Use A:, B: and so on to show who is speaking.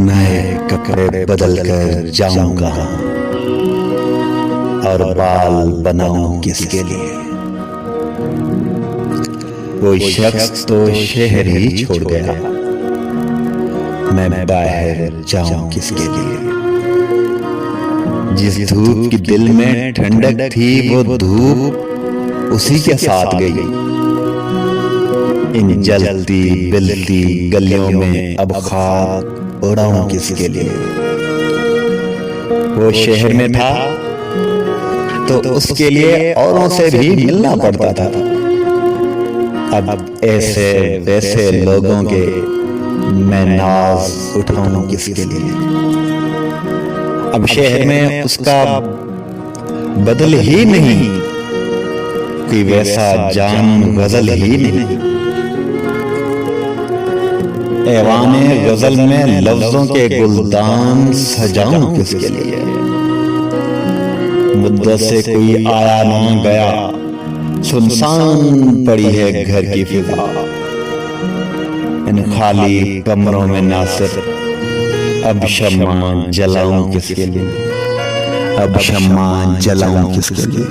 A: नए कपड़े बदल कर जाऊंगा और बाल बनाऊं किसके लिए। कोई शख्स तो शहर ही छोड़ गया, मैं बाहर जाऊं किसके लिए। जिस धूप की दिल में ठंडक थी वो धूप उसी के साथ गई। इन जलती बिलती गलियों में अब खाक उड़ाऊं किसके लिए। वो शहर में था तो उसके लिए औरों से भी मिलना पड़ता था। अब ऐसे वैसे लोगों के मैं नाज उठाऊं किसके लिए। अब शहर में उसका बदल ही नहीं, कोई वैसा जान गजल ही नहीं। ऐवाने गजल में लफ्जों के गुलदान सजाऊं किसके लिए। मुद्दत से कोई आया ना गया, सुनसान पड़ी है घर की फिजा। इन खाली कमरों में नासिर अब शम्मा जलाऊं किसके लिए। अब शम्मा जलाऊं किसके लिए।